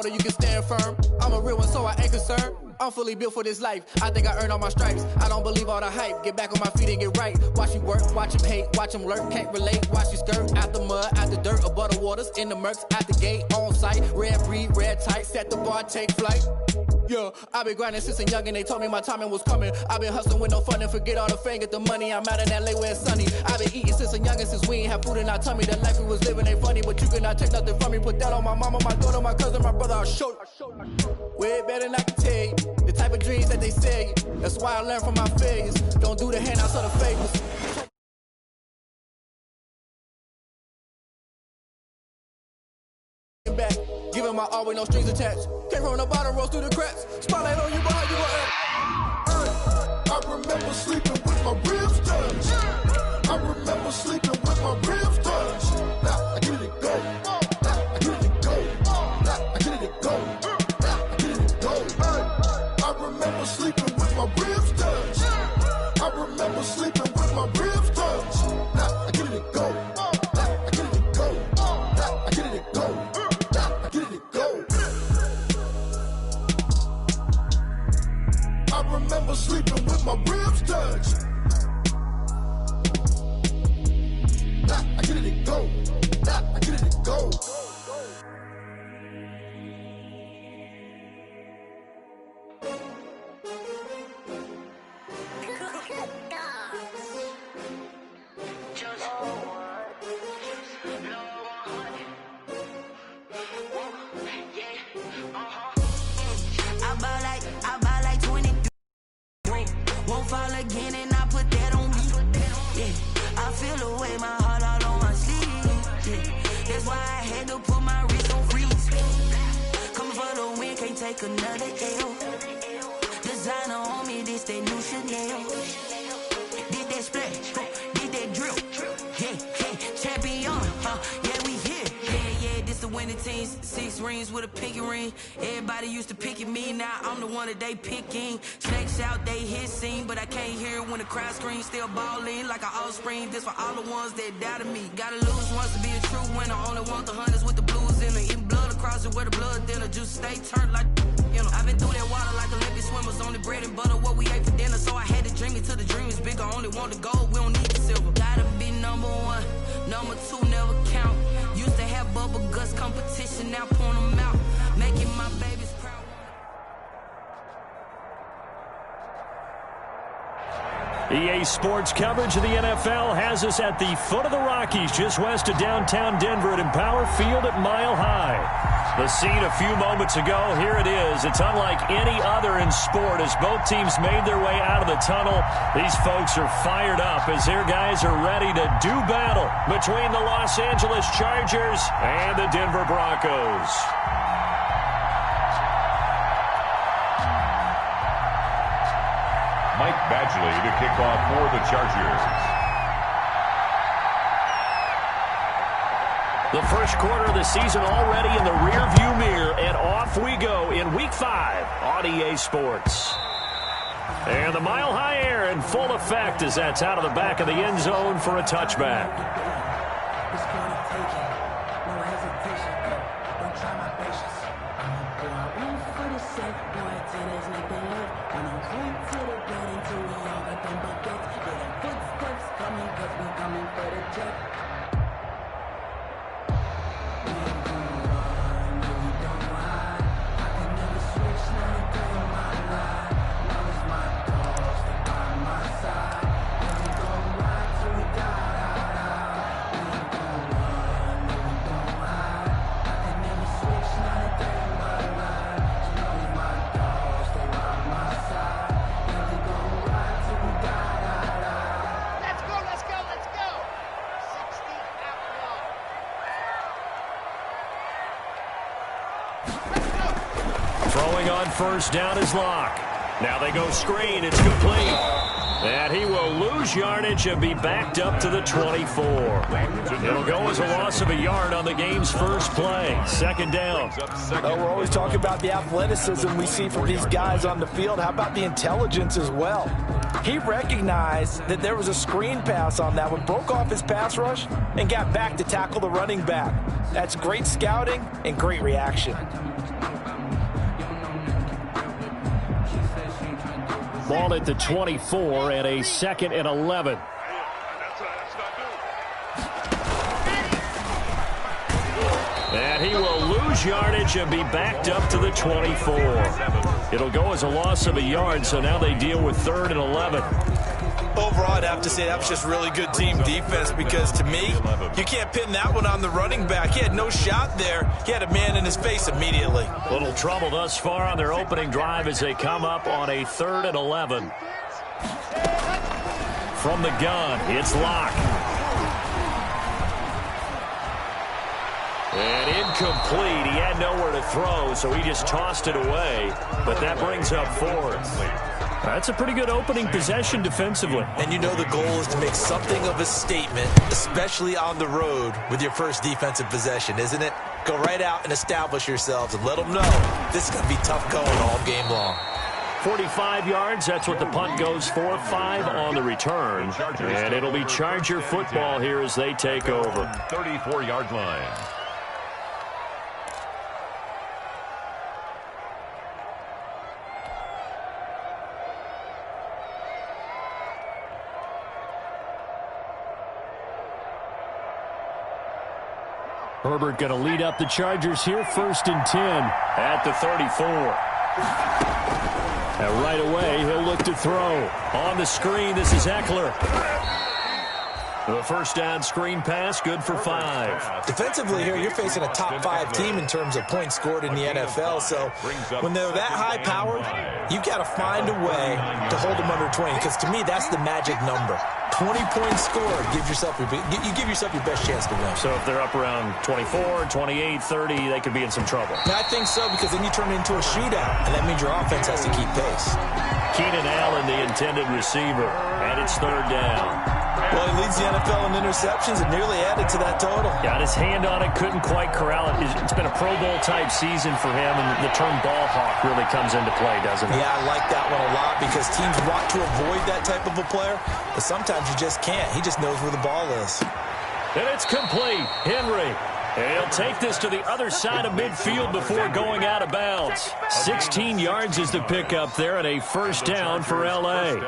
You can stand firm. I'm a real one, so I ain't concerned. I'm fully built for this life. I think I earned all my stripes. I don't believe all the hype. Get back on my feet and get right. Watch you work, watch him hate, watch him lurk. Can't relate, watch you skirt. Out the mud, out the dirt, above the waters, in the murks, at the gate, on site. Red breed, red tight, set the bar, take flight. Yeah, I've been grinding since a youngin', they told me my timing was coming. I've been hustling with no fun and forget all the fame, get the money. I'm out in LA where it's sunny. I've been eating since a youngin', since we ain't have food in our tummy. The life we was living ain't funny, but you cannot take nothing from me. Put that on my mama, my daughter, my cousin, my brother, I'll show you. Way better than I can tell you. The type of dreams that they sell you. That's why I learned from my failures. Don't do the handouts or the favors. Back, giving my all with no strings attached. Came from the bottom, rose through the cracks. Spotlight on you, behind you, I remember sleeping with my ribs touched. I remember sleeping with my ribs touched. Now I get it go. Now I get it go. Now I get it go. Now I get it go. I remember sleeping with my ribs touched. I remember sleeping with my ribs touched. Now I get it go. Now I get it go. Now I get it go. I remember sleeping with my ribs touched. Nah, I get it go. Nah, I get it go. Fall again and I put that on me. Yeah, I feel away, my heart all on my sleeve. Yeah, that's why I had to put my wrist on freeze. Coming for the win, can't take another L. Designer on me, this that new Chanel. Did that splash, did that drill. Yeah, champion, yeah, we here. Yeah, this the winning teams. 6 rings with a pinky ring. Everybody used to pick at me, now I'm the one that they picking. Snakes out, they hit scene, but I can't hear it when the crowd screams. Still ballin' like an offspring. This for all the ones that doubted me. Gotta lose once to be a true winner. Only want the hunters with the blues in it. Eating blood across it where the blood thinner. Juice stay turned like, you know. I've been through that water like Olympic swimmers. Only bread and butter, what we ate for dinner. So I had to dream it till the dream is bigger. Only want the gold, we don't need the silver. Gotta be number 1, number 2 never count. Used to have bubble guts competition, now point them out. Making my babies proud. EA Sports coverage of the NFL has us at the foot of the Rockies, just west of downtown Denver at Empower Field at Mile High. The scene a few moments ago, here it is. It's unlike any other in sport as both teams made their way out of the tunnel. These folks are fired up as their guys are ready to do battle between the Los Angeles Chargers and the Denver Broncos. Mike Badgley to kick off for the Chargers. The first quarter of the season already in the rearview mirror, and off we go in Week 5 on EA Sports. And the Mile High air in full effect as that's out of the back of the end zone for a touchback. Throwing on first down is Locke. Now they go screen. It's complete. And he will lose yardage and be backed up to the 24. It'll go as a loss of a yard on the game's first play. Second down. We're always talking about the athleticism we see from these guys on the field. How about the intelligence as well? He recognized that there was a screen pass on that one, broke off his pass rush, and got back to tackle the running back. That's great scouting and great reaction. Ball at the 24 and a 2nd and 11. And he will lose yardage and be backed up to the 24. It'll go as a loss of a yard, so now they deal with 3rd and 11. Overall, I'd have to say that was just really good team defense because, to me, you can't pin that one on the running back. He had no shot there. He had a man in his face immediately. Little trouble thus far on their opening drive as they come up on a 3rd and 11. From the gun, it's Locke. And incomplete. He had nowhere to throw, so he just tossed it away. But that brings up 4th. That's a pretty good opening possession defensively. And you know the goal is to make something of a statement, especially on the road with your first defensive possession, isn't it? Go right out and establish yourselves and let them know this is going to be tough going all game long. 45 yards, that's what the punt goes for. 5 on the return. And it'll be Charger football here as they take over. 34-yard line. Herbert going to lead up the Chargers here, 1st and 10 at the 34. And right away, he'll look to throw. On the screen, this is Eckler. The first down screen pass, good for 5. Defensively here, you're facing a top 5 team in terms of points scored in the NFL. So when they're that high-powered, you've got to find a way to hold them under 20. Because to me, that's the magic number. 20 points scored, you give yourself your best chance to win. So if they're up around 24, 28, 30, they could be in some trouble. I think so, because then you turn it into a shootout, and that means your offense has to keep pace. Keenan Allen, the intended receiver, and it's 3rd down. Well, he leads the NFL in interceptions and nearly added to that total. Got his hand on it, couldn't quite corral it. It's been a Pro Bowl-type season for him, and the term ball hawk really comes into play, doesn't it? Yeah, I like that one a lot because teams want to avoid that type of a player, but sometimes you just can't. He just knows where the ball is. And it's complete. Henry. He'll take this to the other side of midfield before going out of bounds. 16 yards is the pickup there, and a 1st down for L.A.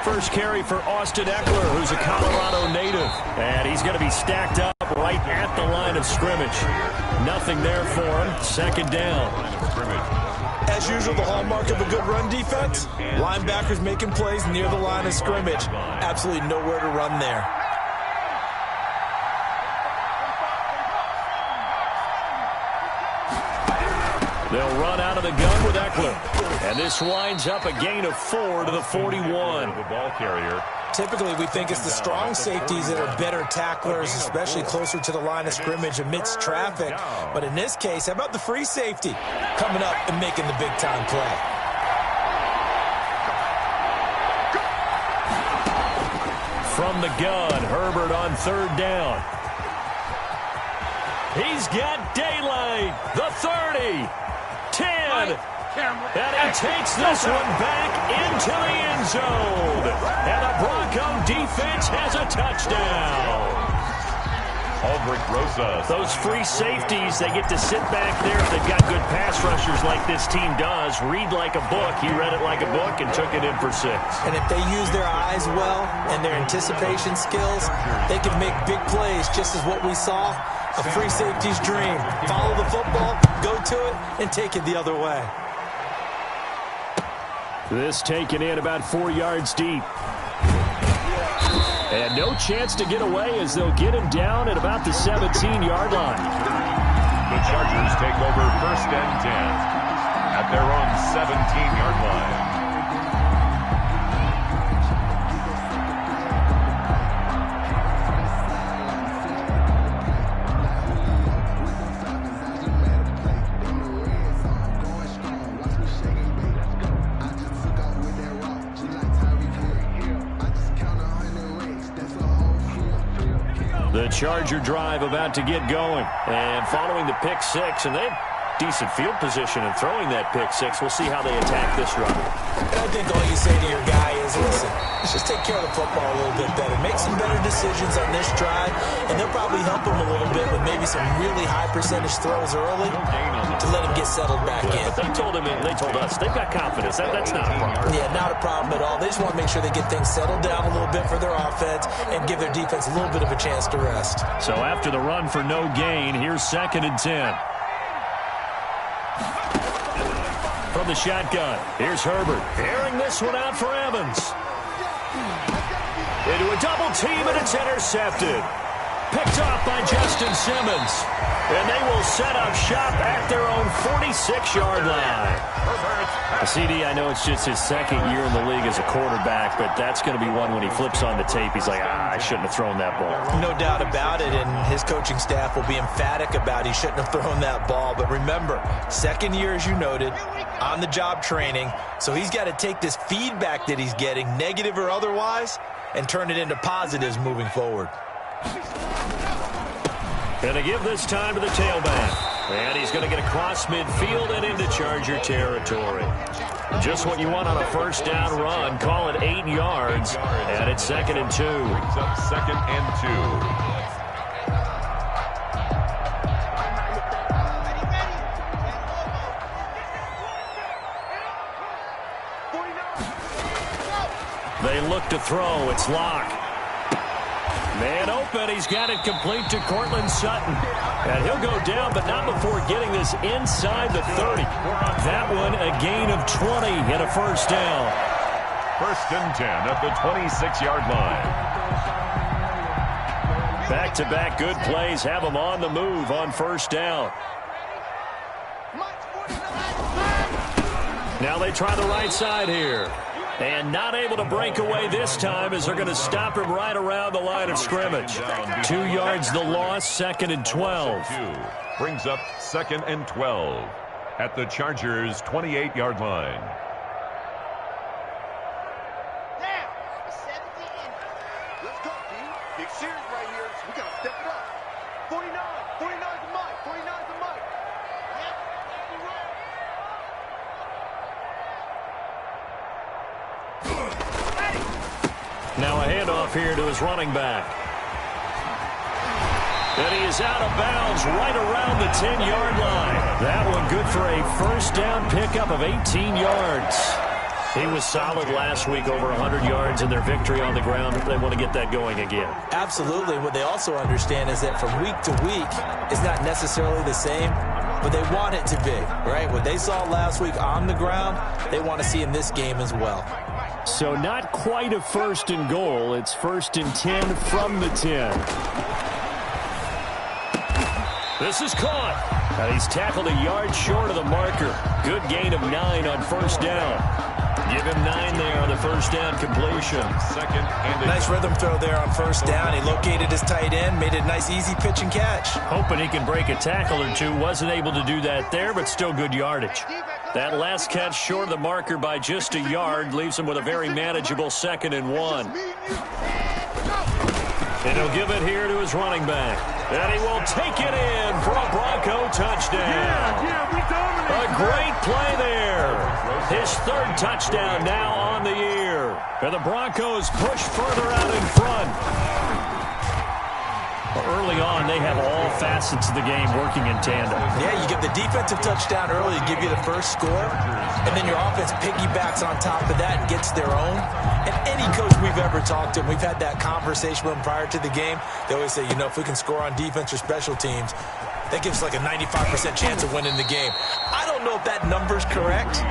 First carry for Austin Eckler, who's a Colorado native. And he's going to be stacked up right at the line of scrimmage. Nothing there for him. 2nd down. As usual, the hallmark of a good run defense, linebackers making plays near the line of scrimmage. Absolutely nowhere to run there. They'll run out of the gun with Eckler. And this winds up a gain of 4 to the 41. The ball carrier. Typically, we think it's the strong safeties that are better tacklers, especially closer to the line of scrimmage amidst traffic. But in this case, how about the free safety coming up and making the big-time play? From the gun, Herbert on 3rd down. He's got daylight. The 30. 10. And he takes this one back into the end zone. And the Bronco defense has a touchdown. Aldrich Rosas. Those free safeties, they get to sit back there if they've got good pass rushers like this team does. Read like a book. He read it like a book and took it in for 6. And if they use their eyes well and their anticipation skills, they can make big plays, just as what we saw. A free safety's dream. Follow the football, go to it, and take it the other way. This taken in about 4 yards deep. And no chance to get away as they'll get him down at about the 17-yard line. The Chargers take over 1st and 10 at their own 17-yard line. The Charger drive about to get going. And following the pick six, and they have decent field position in throwing that pick six. We'll see how they attack this run. And I think all you say to your guy is, listen, let's just take care of the football a little bit better. Make some better decisions on this drive, and they'll probably help him a little bit with maybe some really high percentage throws early to let him get settled back in. But they told us, they've got confidence. That's not a problem. Yeah, not a problem at all. They just want to make sure they get things settled down a little bit for their offense and give their defense a little bit of a chance to rest. So after the run for no gain, here's 2nd and 10. From the shotgun, here's Herbert. Airing this one out for Evans. Into a double team, and it's intercepted. Picked off by Justin Simmons. And they will set up shop at their own 46-yard line. CD, I know it's just his 2nd year in the league as a quarterback, but that's going to be one when he flips on the tape. He's like, I shouldn't have thrown that ball. No doubt about it, and his coaching staff will be emphatic about he shouldn't have thrown that ball. But remember, 2nd year, as you noted, on-the-job training, so he's got to take this feedback that he's getting, negative or otherwise, and turn it into positives moving forward. Going to give this time to the tailback. And he's going to get across midfield and into Charger territory. Just what you want on a first down run. Call it 8 yards. And it's 2nd and 2. Brings up 2nd and 2. They look to throw. It's Locke. Man open. He's got it complete to Cortland Sutton. And he'll go down, but not before getting this inside the 30. That one a gain of 20 and a first down. 1st and 10 at the 26-yard line. Back-to-back good plays have them on the move on first down. Now they try the right side here. And not able to break away this time as they're going to stop him right around the line of scrimmage. 2 yards the loss, 2nd and 12. Brings up 2nd and 12 at the Chargers' 28-yard line. Now, 17. Let's go, team. Big series right here, so we got to step it up. 49. 49's the mic. 49's the mic. Now a handoff here to his running back. And he is out of bounds right around the 10-yard line. That one good for a first down pickup of 18 yards. He was solid last week, over 100 yards in their victory on the ground. They want to get that going again. Absolutely. What they also understand is that from week to week, it's not necessarily the same, but they want it to be, right? What they saw last week on the ground, they want to see in this game as well. So not quite a 1st and goal. It's 1st and 10 from the 10. This is caught. And he's tackled a yard short of the marker. Good gain of 9 on first down. Give him 9 there on the first down completion. 2nd and Nice rhythm throw there on first down. He located his tight end, made it a nice easy pitch and catch. Hoping he can break a tackle or two. Wasn't able to do that there, but still good yardage. That last catch short of the marker by just a yard leaves him with a very manageable 2nd and 1. And he'll give it here to his running back. And he will take it in for a Bronco touchdown. A great play there. His 3rd touchdown now on the year. And the Broncos push further out in front. Early on, they have all facets of the game working in tandem. Yeah, you get the defensive touchdown early to give you the first score, and then your offense piggybacks on top of that and gets their own. And any coach we've ever talked to, and we've had that conversation with them prior to the game, they always say, if we can score on defense or special teams, that gives like a 95% chance of winning the game. I don't know if that number's correct,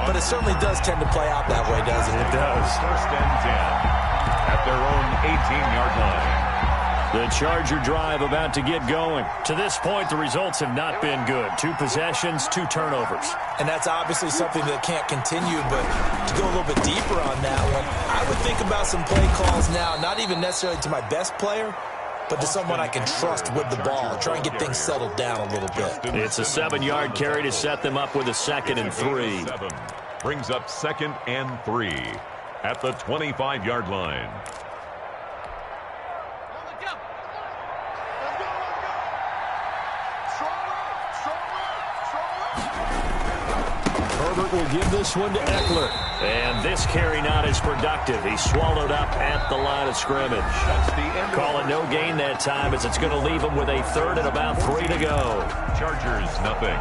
but it certainly does tend to play out that way, doesn't it? It does. 1st and 10 at their own 18-yard line. The Charger drive about to get going. To this point, the results have not been good. 2 possessions, 2 turnovers. And that's obviously something that can't continue, but to go a little bit deeper on that one, I would think about some play calls now, not even necessarily to my best player, but to someone I can trust with the ball. Try and get things settled down a little bit. It's a 7-yard carry to set them up with a 2nd and 3. Brings up 2nd and 3 at the 25-yard line. will give this one to Eckler. And this carry not as productive. He swallowed up at the line of scrimmage. Call it no gain that time as it's going to leave him with a third and about 3 to go. Chargers, nothing.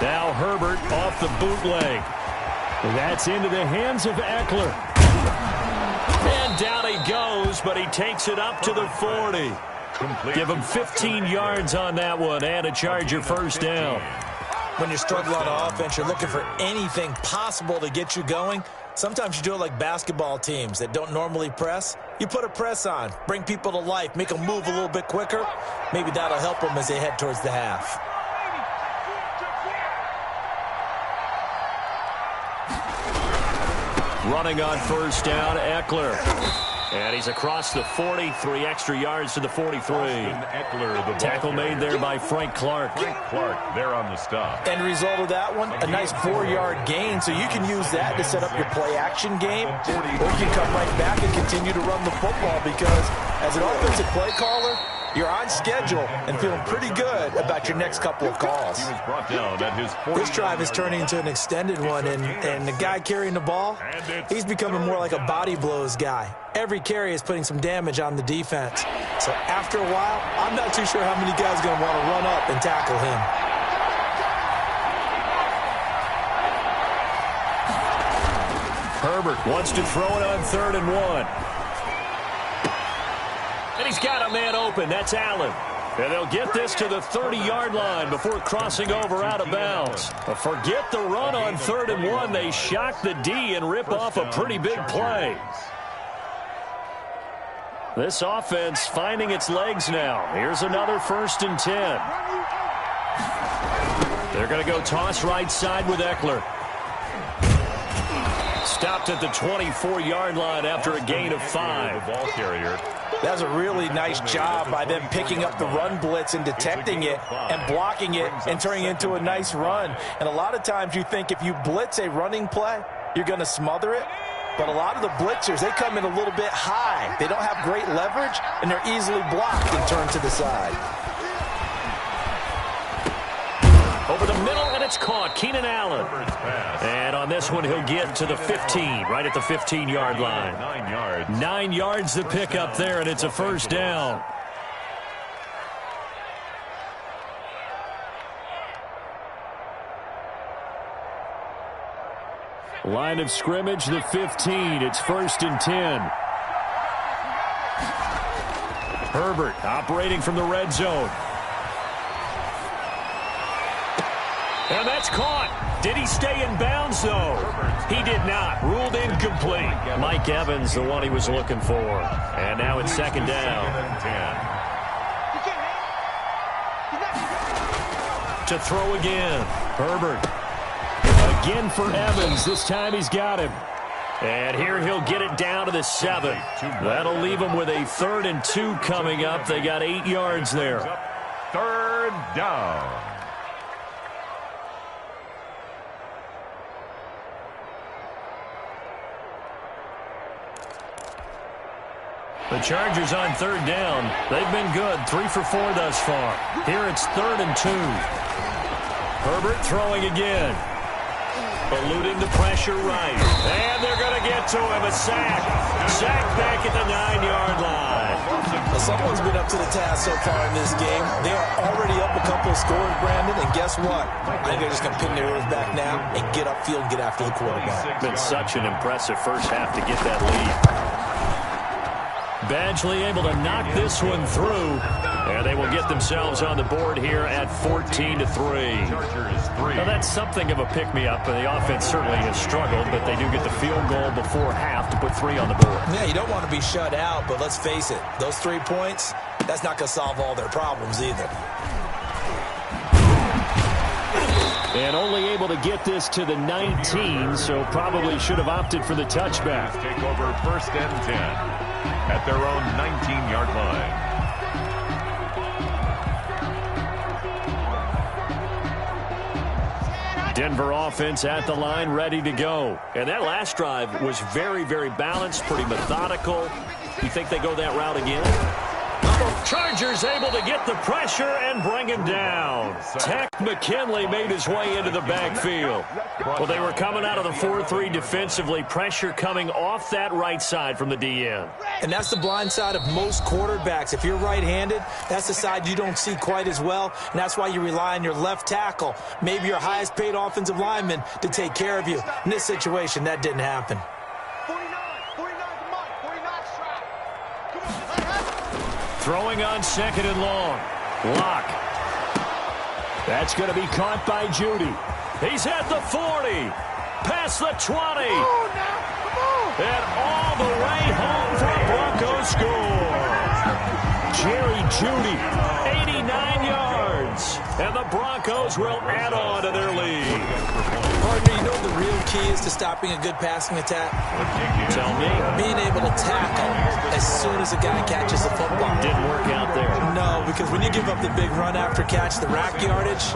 Now Herbert off the bootleg. That's into the hands of Eckler. And down he goes, but he takes it up to the 40. Give him 15 yards on that one and a Charger first down. When you struggle on offense, you're looking for anything possible to get you going. Sometimes you do it like basketball teams that don't normally press. You put a press on, bring people to life, make them move a little bit quicker. Maybe that'll help them as they head towards the half. Running on first down, Eckler. And he's across the 40, 3 extra yards to the 43. Eckler, the tackle made there by Frank Clark. Frank Clark there on the stop. End result of that one, a nice 4-yard gain, so you can use that to set up your play-action game, or you can come right back and continue to run the football because as an offensive play caller, you're on schedule and feeling pretty good about your next couple of calls. He was brought down at his 40. This drive is turning into an extended one, and the guy carrying the ball, he's becoming more like a body blows guy. Every carry is putting some damage on the defense. So after a while, I'm not too sure how many guys are going to want to run up and tackle him. Herbert wants to throw it on 3rd and 1. And he's got a man open. That's Allen. And they'll get this to the 30-yard line before crossing over out of bounds. But forget the run on 3rd and 1. They shock the D and rip off a pretty big play. This offense finding its legs now. Here's another 1st and 10. They're going to go toss right side with Eckler. Stopped at the 24-yard line after a gain of 5. The ball carrier. That was a really nice job by them picking up the run blitz and detecting it and blocking it and turning it into a nice run. And a lot of times you think if you blitz a running play, you're going to smother it. But a lot of the blitzers, they come in a little bit high. They don't have great leverage, and they're easily blocked and turned to the side. Over the middle, and it's caught. Keenan Allen. And on this one, he'll get to the 15, right at the 15-yard line. 9 yards. 9 yards to pick up there, and it's a first down. Line of scrimmage, the 15. It's 1st and 10. Herbert operating from the red zone. And that's caught. Did he stay in bounds, though? He did not. Ruled incomplete. Mike Evans, the one he was looking for. And now it's 2nd down. To throw again. Herbert. Again for Evans. This time he's got him. And here he'll get it down to the 7. That'll leave him with a 3rd and 2 coming up. They got 8 yards there. 3rd down. The Chargers on 3rd down. They've been good. 3 for 4 thus far. Here it's 3rd and 2. Herbert throwing again. Eluding the pressure right. And they're going to get to him. A sack. Sack back at the 9-yard line. Well, someone's been up to the task so far in this game. They are already up a couple of scores, Brandon, and guess what? I think they're just going to pin their ears back now and get upfield and get after the quarterback. Been such an impressive first half to get that lead. Badgley able to knock this one through, and they will get themselves on the board here at 14-3. Now that's something of a pick-me-up, and the offense certainly has struggled, but they do get the field goal before half to put 3 on the board. Yeah, you don't want to be shut out, but let's face it, those 3 points, that's not going to solve all their problems either. And only able to get this to the 19, so probably should have opted for the touchback. Take over 1st and 10 at their own 19-yard line. Denver offense at the line, ready to go. And that last drive was very, very balanced, pretty methodical. You think they go that route again? Chargers able to get the pressure and bring him down. Tech McKinley made his way into the backfield. Well, they were coming out of the 4-3 defensively. Pressure coming off that right side from the DN. And that's the blind side of most quarterbacks. If you're right-handed, that's the side you don't see quite as well, and that's why you rely on your left tackle, maybe your highest-paid offensive lineman, to take care of you. In this situation, that didn't happen. Throwing on 2nd and long. Lock. That's going to be caught by Judy. He's at the 40. Past the 20. And all the way home for a Broncos score. Jerry Judy, 89 yards. And the Broncos will add on to their lead. Partner, you know the real key is to stopping a good passing attack? Tell me. Being able to tackle as soon as a guy catches the football. Didn't work out there. No, because when you give up the big run after catch, the rack yardage,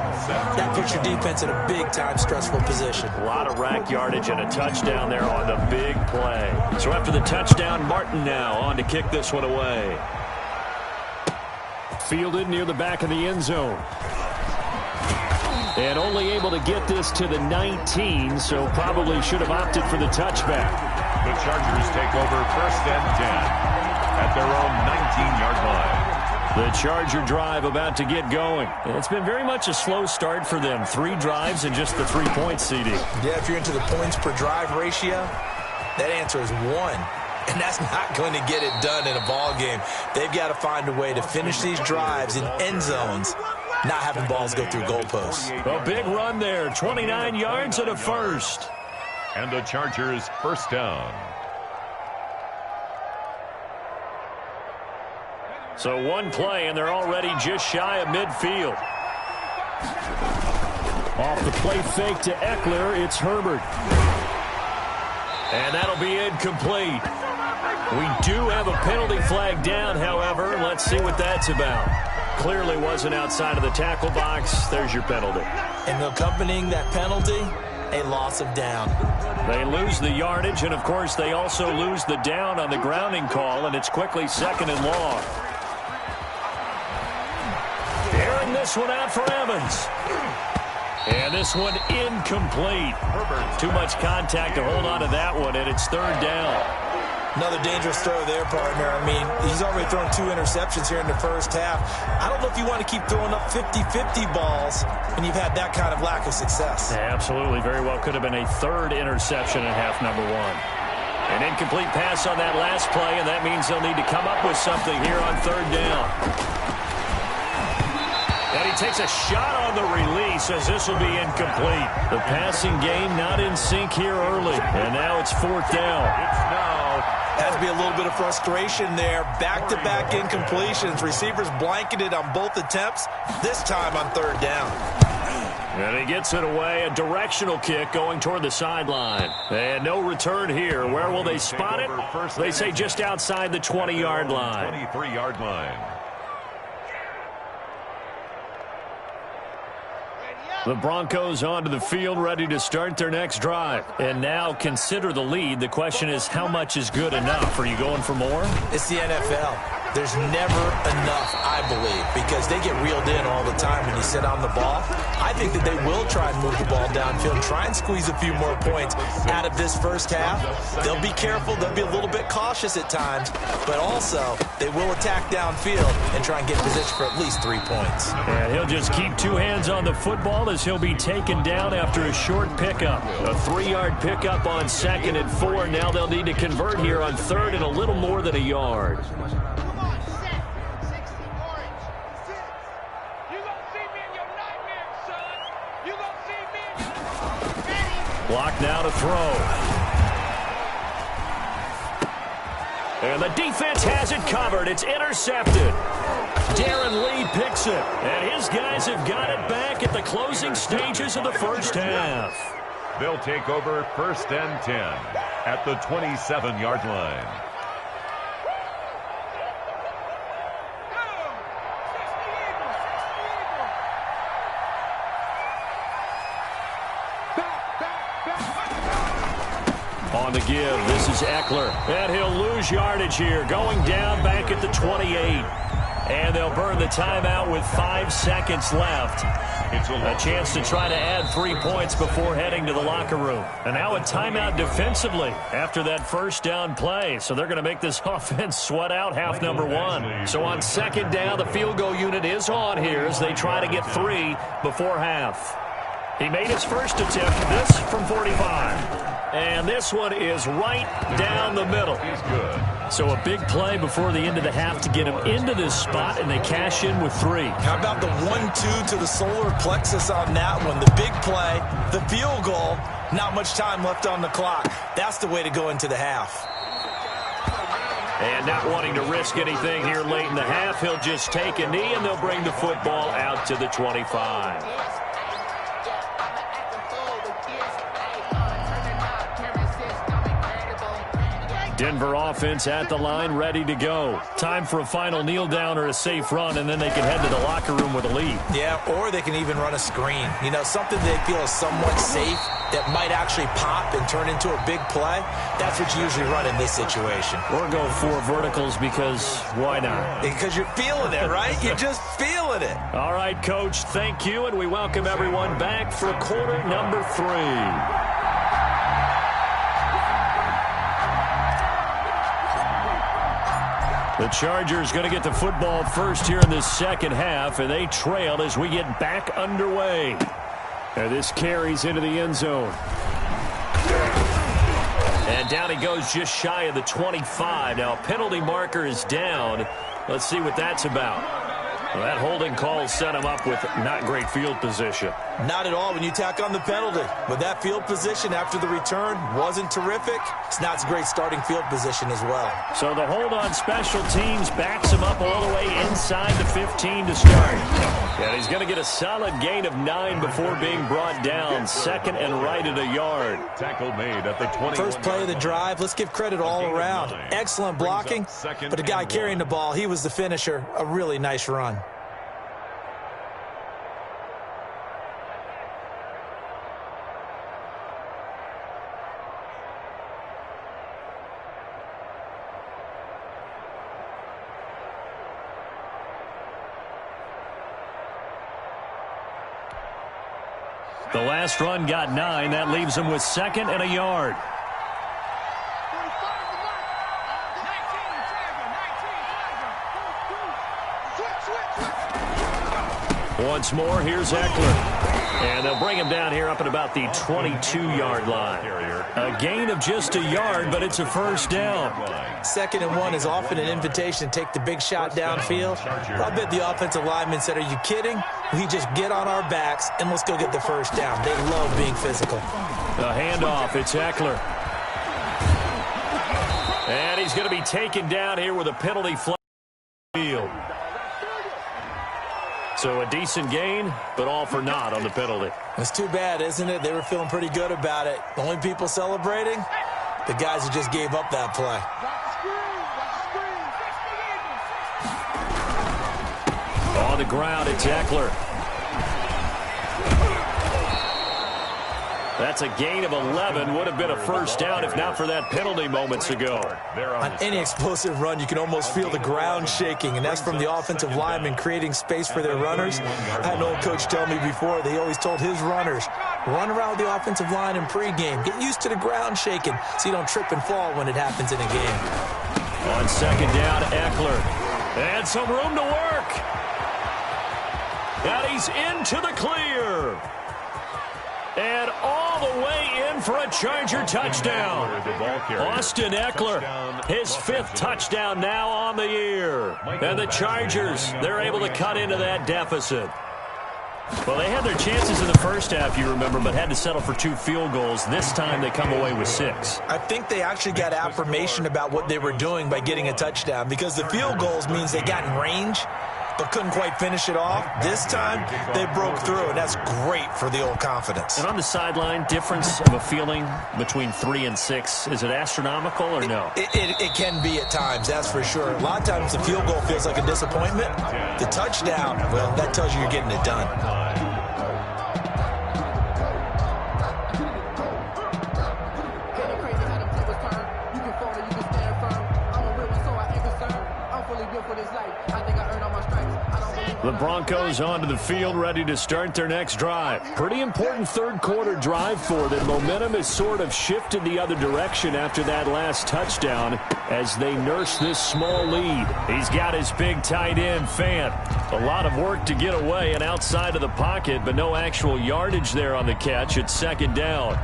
that puts your defense in a big-time stressful position. A lot of rack yardage and a touchdown there on the big play. So after the touchdown, Martin now on to kick this one away. Fielded near the back of the end zone. And only able to get this to the 19, so probably should have opted for the touchback. The Chargers take over 1st and 10 at their own 19-yard line. The Charger drive about to get going. It's been very much a slow start for them. 3 drives and just the 3 points, CD. Yeah, if you're into the points per drive ratio, that answer is 1. And that's not going to get it done in a ball game. They've got to find a way to finish these drives in end zones, not having balls go through goalposts. A big run there, 29 yards and a first. And the Chargers first down. So one play, and they're already just shy of midfield. Off the play fake to Eckler, it's Herbert. And that'll be incomplete. We do have a penalty flag down, however. Let's see what that's about. Clearly wasn't outside of the tackle box. There's your penalty. And accompanying that penalty, a loss of down. They lose the yardage, and, of course, they also lose the down on the grounding call, and it's quickly 2nd and long. Airing this one out for Evans. And this one incomplete. Too much contact to hold on to that one, and it's 3rd down. Another dangerous throw there, partner. I mean, he's already thrown 2 interceptions here in the first half. I don't know if you want to keep throwing up 50-50 balls when you've had that kind of lack of success. Yeah, absolutely. Very well could have been a 3rd interception in half number 1. An incomplete pass on that last play, and that means they'll need to come up with something here on 3rd down. And he takes a shot on the release as this will be incomplete. The passing game not in sync here early. And now it's 4th down. Has to be a little bit of frustration there. Back-to-back incompletions. Receivers blanketed on both attempts, this time on 3rd down. And he gets it away. A directional kick going toward the sideline. And no return here. Where will they spot it? They say just outside the 20-yard line. 23-yard line. The Broncos onto the field, ready to start their next drive. And now consider the lead. The question is, how much is good enough? Are you going for more? It's the NFL. There's never enough, I believe, because they get reeled in all the time when you sit on the ball. I think that they will try and move the ball downfield and try and squeeze a few more points out of this first half. They'll be careful. They'll be a little bit cautious at times, but also they will attack downfield and try and get position for at least 3 points. And he'll just keep 2 hands on the football as he'll be taken down after a short pickup. A 3-yard pickup on 2nd and 4. Now they'll need to convert here on 3rd and a little more than a yard. Block now to throw. And the defense has it covered. It's intercepted. Darren Lee picks it. And his guys have got it back at the closing stages of the first half. They'll take over 1st and 10 at the 27-yard line. On the give, this is Eckler. And he'll lose yardage here, going down back at the 28. And they'll burn the timeout with 5 seconds left. A chance to try to add 3 points before heading to the locker room. And now a timeout defensively after that first down play. So they're going to make this offense sweat out half number 1. So on second down, the field goal unit is on here as they try to get 3 before half. He made his first attempt, this from 45. And this one is right down the middle. He's good. So a big play before the end of the half to get him into this spot, and they cash in with 3. How about the 1-2 to the solar plexus on that one? The big play, the field goal, not much time left on the clock. That's the way to go into the half. And not wanting to risk anything here late in the half, he'll just take a knee, and they'll bring the football out to the 25. Denver offense at the line, ready to go. Time for a final kneel down or a safe run, and then they can head to the locker room with a lead. Yeah, or they can even run a screen. You know, something they feel is somewhat safe that might actually pop and turn into a big play. That's what you usually run in this situation. Or go 4 verticals because why not? Because you're feeling it, right? You're just feeling it. All right, Coach, thank you, and we welcome everyone back for quarter number 3. The Chargers going to get the football first here in this second half, and they trail as we get back underway. And this carries into the end zone. And down he goes just shy of the 25. Now a penalty marker is down. Let's see what that's about. Well, that holding call set him up with not great field position. Not at all when you tack on the penalty. But that field position after the return wasn't terrific. It's not a great starting field position as well. So the hold on special teams backs him up all the way inside the 15 to start. And he's going to get a solid gain of 9 before being brought down. Second and right at a yard. Tackle made at the 20. First play of the drive. Let's give credit all around. Excellent blocking. But the guy carrying the ball, he was the finisher. A really nice run. The last run got 9. That leaves him with second and a yard. Once more, here's Eckler. And they'll bring him down here up at about the 22-yard line. A gain of just a yard, but it's a first down. Second and 1 is often an invitation to take the big shot downfield. I bet the offensive lineman said, are you kidding? We just get on our backs and let's go get the first down. They love being physical. The handoff, it's Eckler. And he's going to be taken down here with a penalty flag field. So a decent gain, but all for naught on the penalty. It's too bad, isn't it? They were feeling pretty good about it. The only people celebrating, the guys who just gave up that play. On the ground, it's Eckler. That's a gain of 11. Would have been a first down if not for that penalty moments ago. On any explosive run, you can almost feel the ground shaking, and that's from the offensive linemen creating space for their runners. I had an old coach tell me before, they always told his runners, run around the offensive line in pregame. Get used to the ground shaking so you don't trip and fall when it happens in a game. On second down, Eckler. And some room to work. And he's into the clear. And all the way in for a Charger touchdown. Austin Eckler, his 5th touchdown now on the year. And the Chargers, they're able to cut into that deficit. Well, they had their chances in the first half, you remember, but had to settle for 2 field goals. This time they come away with 6. I think they actually got affirmation about what they were doing by getting a touchdown, because the field goals means they got in range but couldn't quite finish it off. This time, they broke through, and that's great for the old confidence. And on the sideline, difference of a feeling between 3 and 6, is it astronomical or no? It can be at times, that's for sure. A lot of times the field goal feels like a disappointment. The touchdown, well, that tells you you're getting it done. For this life, I think I earned all my The Broncos onto the field, ready to start their next drive. Pretty important third-quarter drive for them. Momentum has sort of shifted the other direction after that last touchdown as they nurse this small lead. He's got his big tight end, Fant. A lot of work to get away and outside of the pocket, but no actual yardage there on the catch. It's second down.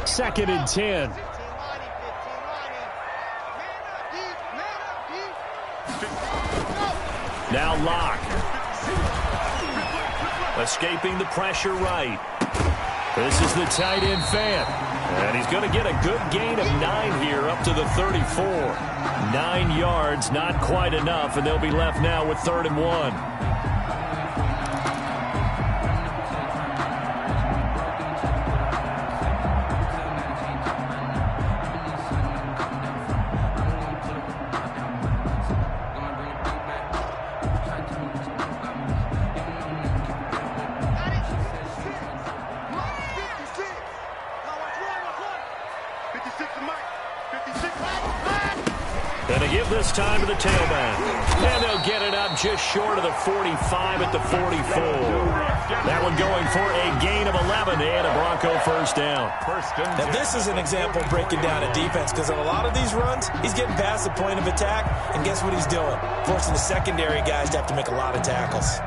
Second and 10. Now Locke. Escaping the pressure right. This is the tight end Fant. And he's going to get a good gain of 9 here up to the 34. 9 yards, not quite enough, and they'll be left now with 3rd and 1. This time to the tailback. And they'll get it up just short of the 45 at the 44. That one going for a gain of 11 and a Bronco first down. Now this is an example breaking down a defense because on a lot of these runs, he's getting past the point of attack, and guess what he's doing? Forcing the secondary guys to have to make a lot of tackles.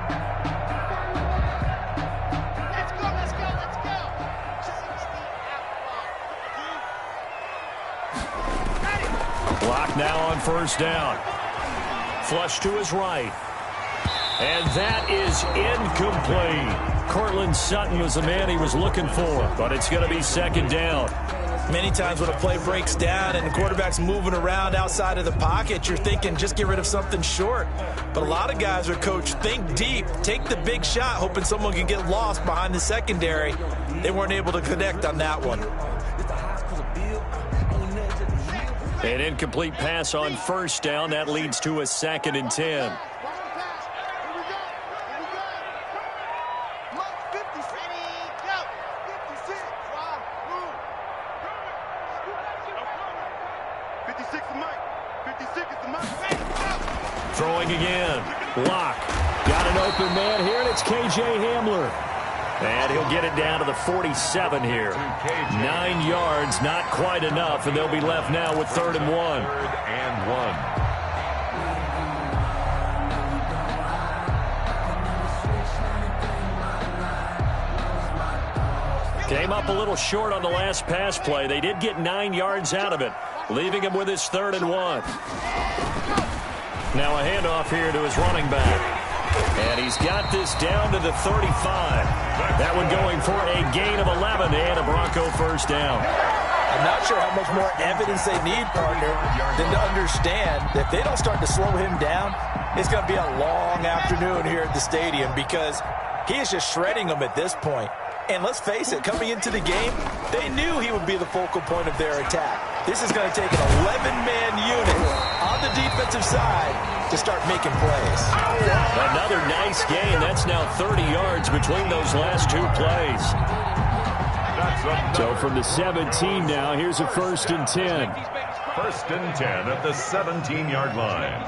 Block now on first down. Flush to his right. And that is incomplete. Cortland Sutton was the man he was looking for, but it's going to be second down. Many times when a play breaks down and the quarterback's moving around outside of the pocket, you're thinking just get rid of something short. But a lot of guys are coached, think deep, take the big shot, hoping someone can get lost behind the secondary. They weren't able to connect on that one. An incomplete pass on first down. That leads to a 2nd and 10. Throwing again. Locke. Got an open man here, and it's K.J. Hamler. And he'll get it down to the 47 here. 9 yards, not quite enough, and they'll be left now with 3rd and 1. 3rd and 1. Came up a little short on the last pass play. They did get 9 yards out of it, leaving him with his 3rd and 1. Now a handoff here to his running back. And he's got this down to the 35. That one going for a gain of 11 and a Bronco first down. I'm not sure how much more evidence they need, partner, than to understand that if they don't start to slow him down, it's going to be a long afternoon here at the stadium because he is just shredding them at this point. And let's face it, coming into the game, they knew he would be the focal point of their attack. This is going to take an 11-man unit on the defensive side to start making plays. Another nice gain. That's now 30 yards between those last 2 plays. So from the 17 now, here's a 1st and 10. 1st and 10 at the 17-yard line.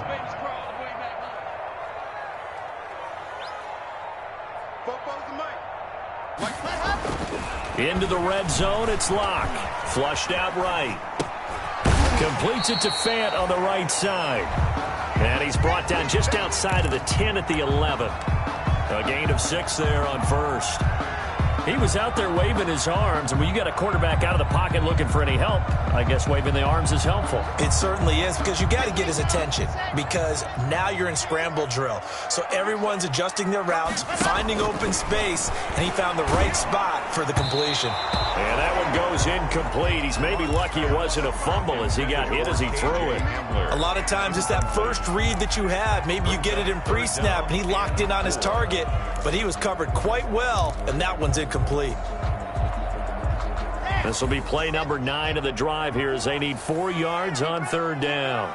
Into the red zone, it's Locke. Flushed out right. Completes it to Fant on the right side. And he's brought down just outside of the 10 at the 11. A gain of 6 there on first. He was out there waving his arms, and when you got a quarterback out of the pocket looking for any help, I guess waving the arms is helpful. It certainly is, because you got to get his attention, because now you're in scramble drill. So everyone's adjusting their routes, finding open space, and he found the right spot for the completion. And that one goes incomplete. He's maybe lucky it wasn't a fumble as he got hit as he threw it. A lot of times it's that first read that you have. Maybe you get it in pre-snap, and he locked in on his target, but he was covered quite well, and that one's incomplete. This will be play number 9 of the drive here as they need 4 yards on 3rd down.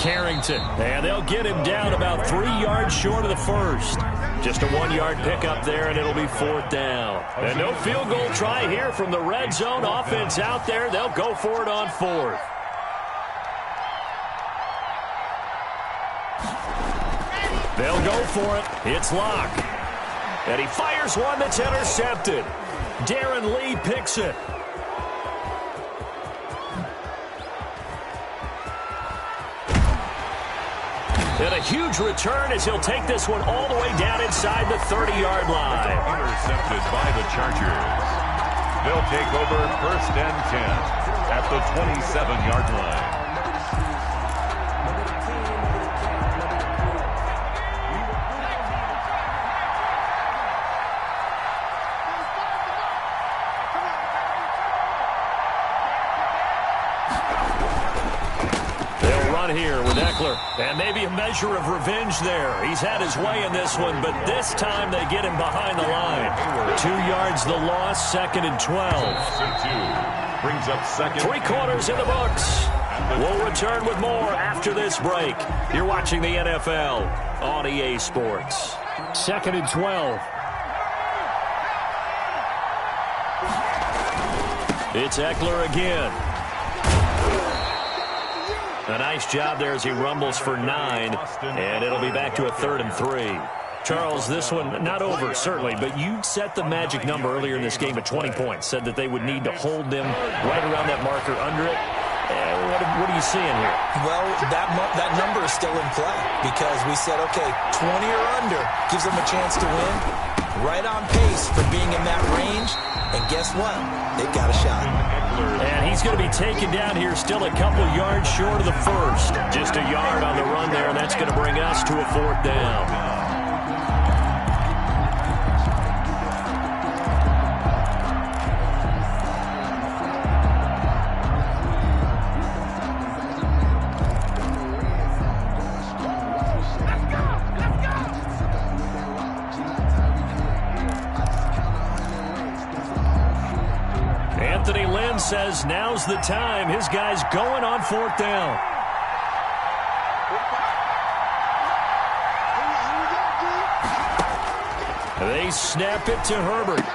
Carrington. And they'll get him down about 3 yards short of the first. Just a 1-yard pickup there, and it'll be 4th down. And no field goal try here from the red zone. Offense out there. They'll go for it on 4th. They'll go for it. It's Locke. And he fires one that's intercepted. Darren Lee picks it. And a huge return as he'll take this one all the way down inside the 30-yard line. Intercepted by the Chargers. They'll take over 1st and 10 at the 27-yard line. Here with Eckler, and maybe a measure of revenge there. He's had his way in this one, but this time they get him behind the line. 2 yards the loss, 2nd and 12. Brings up 2nd. 3 quarters in the books. We'll return with more after this break. You're watching the NFL on EA Sports. 2nd and 12. It's Eckler again. A nice job there as he rumbles for 9, and it'll be back to a 3rd and 3. Charles, this one not over, certainly, but you set the magic number earlier in this game at 20 points, said that they would need to hold them right around that marker under it. What are you seeing here? Well, that number is still in play because we said, okay, 20 or under gives them a chance to win. Right on pace for being in that range. And guess what? They've got a shot. And he's going to be taken down here still a couple yards short of the first. Just a yard on the run there, and that's going to bring us to a 4th down. Says now's the time. His guy's going on 4th down. They snap it to Herbert.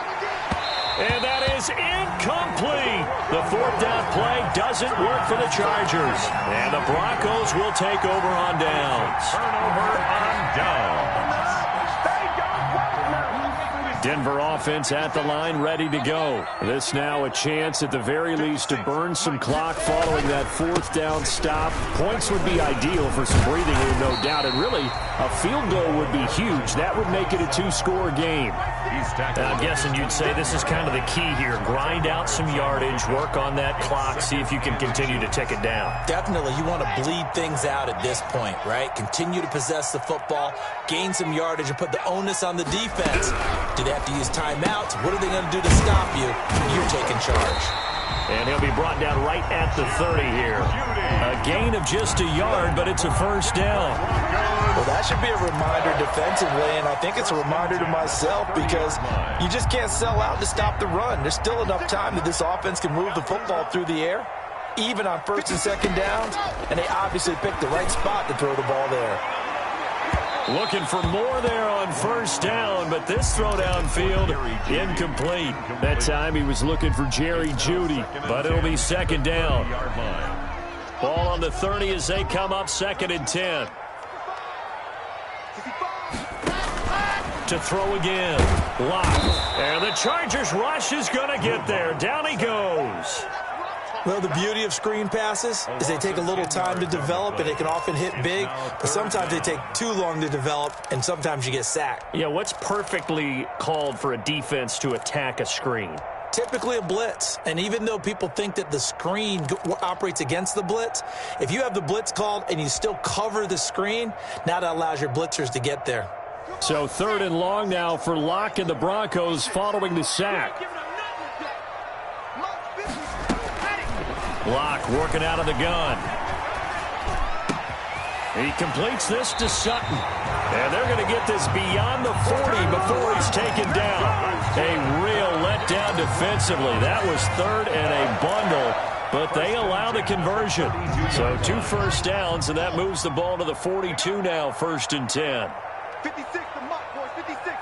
And that is incomplete. The 4th down play doesn't work for the Chargers. And the Broncos will take over on downs. Turnover on downs. Denver offense at the line, ready to go. This now a chance at the very least to burn some clock following that 4th down stop. Points would be ideal for some breathing room, no doubt. And really, a field goal would be huge. That would make it a 2-score game. I'm guessing you'd say this is kind of the key here. Grind out some yardage, work on that clock, see if you can continue to tick it down. Definitely. You want to bleed things out at this point, right? Continue to possess the football, gain some yardage, and put the onus on the defense. Do they have to use timeouts? What are they going to do to stop you? You're taking charge. And he'll be brought down right at the 30 here. A gain of just a yard, but it's a 1st down. Well, that should be a reminder defensively, and I think it's a reminder to myself because you just can't sell out to stop the run. There's still enough time that this offense can move the football through the air, even on 1st and 2nd downs, and they obviously picked the right spot to throw the ball there. Looking for more there on 1st down, but this throw downfield incomplete. That time he was looking for Jerry Jeudy, but it'll be 2nd down. Ball on the 30 as they come up 2nd and 10. To throw again. Locke. And the Chargers rush is going to get there. Down he goes. Well, the beauty of screen passes is they take a little time to develop, and they can often hit big, but sometimes they take too long to develop, and sometimes you get sacked. Yeah, what's perfectly called for a defense to attack a screen? Typically a blitz, and even though people think that the screen operates against the blitz, if you have the blitz called and you still cover the screen, now that allows your blitzers to get there. So 3rd and long now for Locke and the Broncos following the sack. Locke working out of the gun. He completes this to Sutton. And they're going to get this beyond the 40 before he's taken down. A real letdown defensively. That was 3rd and a bundle. but they allow the conversion. So 2 first downs, and that moves the ball to the 42 now, 1st and 10. 56, the mark, boys, 56.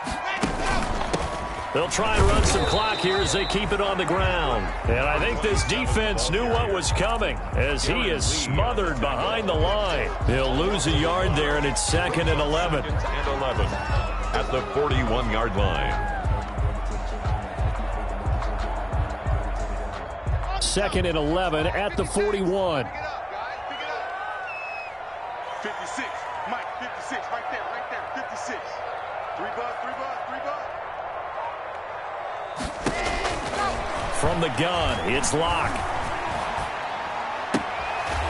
They'll try and run some clock here as they keep it on the ground. And I think this defense knew what was coming as he is smothered behind the line. He'll lose a yard there, and it's 2nd and 11. And 11 at the 41-yard line. 2nd and 11 at the 41. 56, Mike, 56, right there, 56. 3 bucks. From the gun, it's Locke.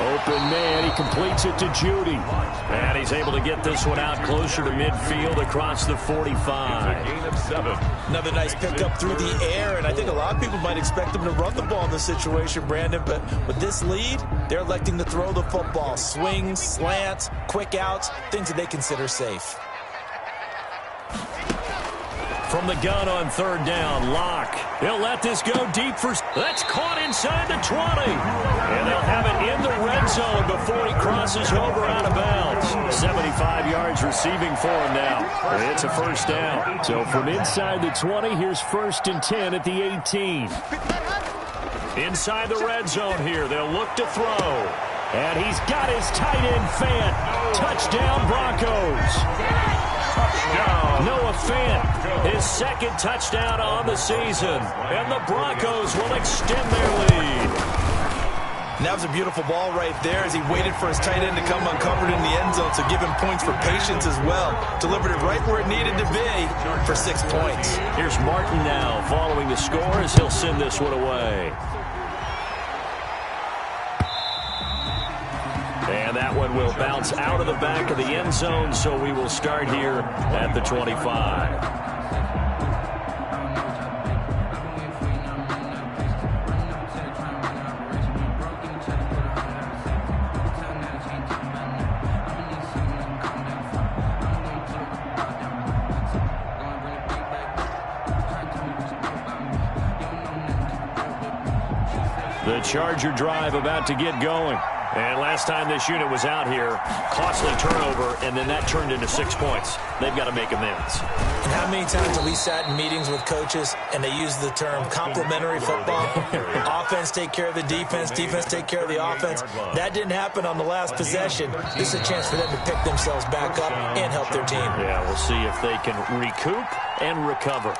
Open man, he completes it to Judy. And he's able to get this one out closer to midfield across the 45. It's a gain of 7. Another nice pickup through the air, and I think a lot of people might expect them to run the ball in this situation, Brandon, but with this lead, they're electing to throw the football. Swings, slants, quick outs, things that they consider safe. From the gun on 3rd down, Locke. He'll let this go deep for... That's caught inside the 20. And they'll have it in the red zone before he crosses over out of bounds. 75 yards receiving for him now. It's a first down. So from inside the 20, here's 1st and 10 at the 18. Inside the red zone here, they'll look to throw. And he's got his tight end Fant. Touchdown, Broncos. Noah Fant, his 2nd touchdown on the season. And the Broncos will extend their lead. And that was a beautiful ball right there as he waited for his tight end to come uncovered in the end zone, so give him points for patience as well. Delivered it right where it needed to be for 6 points. Here's Martin now following the score as he'll send this one away. And that one will bounce out of the back of the end zone, so we will start here at the 25. The Charger drive about to get going. And last time this unit was out here, costly turnover, and then that turned into 6 points. They've got to make amends. And how many times have we sat in meetings with coaches and they use the term complementary football? Offense take care of the defense, defense take care of the offense. That didn't happen on the last possession. This is a chance for them to pick themselves back up and help their team. Yeah, we'll see if they can recoup and recover.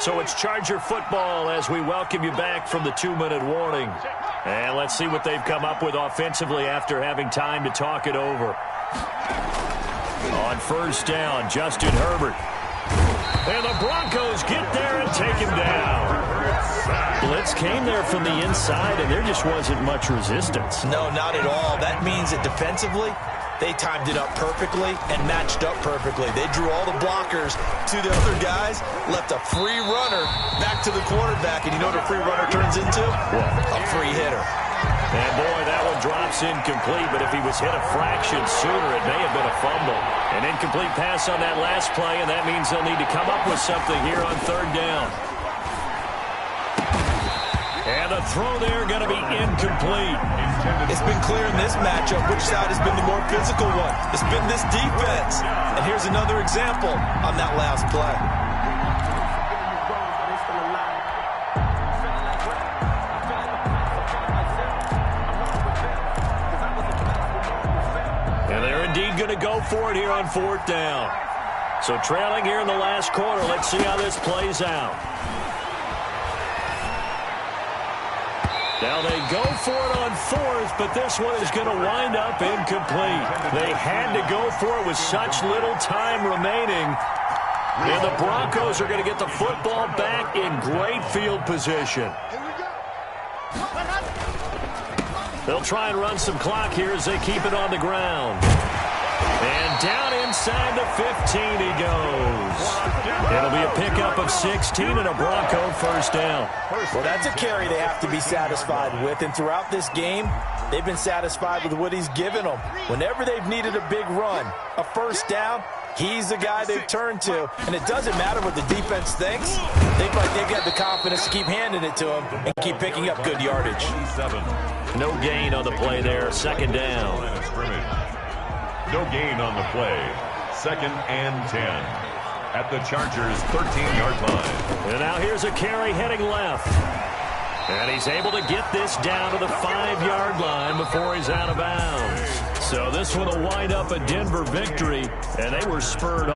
So it's Charger football as we welcome you back from the 2-minute warning. And let's see what they've come up with offensively after having time to talk it over. On 1st down, Justin Herbert. And the Broncos get there and take him down. Blitz came there from the inside, and there just wasn't much resistance. No, not at all. That means that defensively, they timed it up perfectly and matched up perfectly. They drew all the blockers to the other guys, left a free runner back to the quarterback. And you know what a free runner turns into? What? A free hitter. And, boy, that one drops incomplete. But if he was hit a fraction sooner, it may have been a fumble. An incomplete pass on that last play, and that means they'll need to come up with something here on 3rd down. And the throw there going to be incomplete. It's been clear in this matchup which side has been the more physical one. It's been this defense. And here's another example on that last play. And they're indeed going to go for it here on 4th down. So trailing here in the last quarter. Let's see how this plays out. Now they go for it on 4th, but this one is going to wind up incomplete. They had to go for it with such little time remaining. And the Broncos are going to get the football back in great field position. They'll try and run some clock here as they keep it on the ground. And down inside the 15 he goes. It'll be a pickup of 16 and a Bronco first down. Well, that's a carry they have to be satisfied with. And throughout this game, they've been satisfied with what he's given them. Whenever they've needed a big run, a first down, He's the guy they've turned to, and it doesn't matter what the defense thinks. They feel like they've got the confidence to keep handing it to him and keep picking up good yardage. 27. No gain on the play there. Second down. No gain on the play. 2nd and 10. At the Chargers' 13-yard line. And now here's a carry heading left. And he's able to get this down to the 5-yard line before he's out of bounds. So this one will wind up a Denver victory, and they were spurred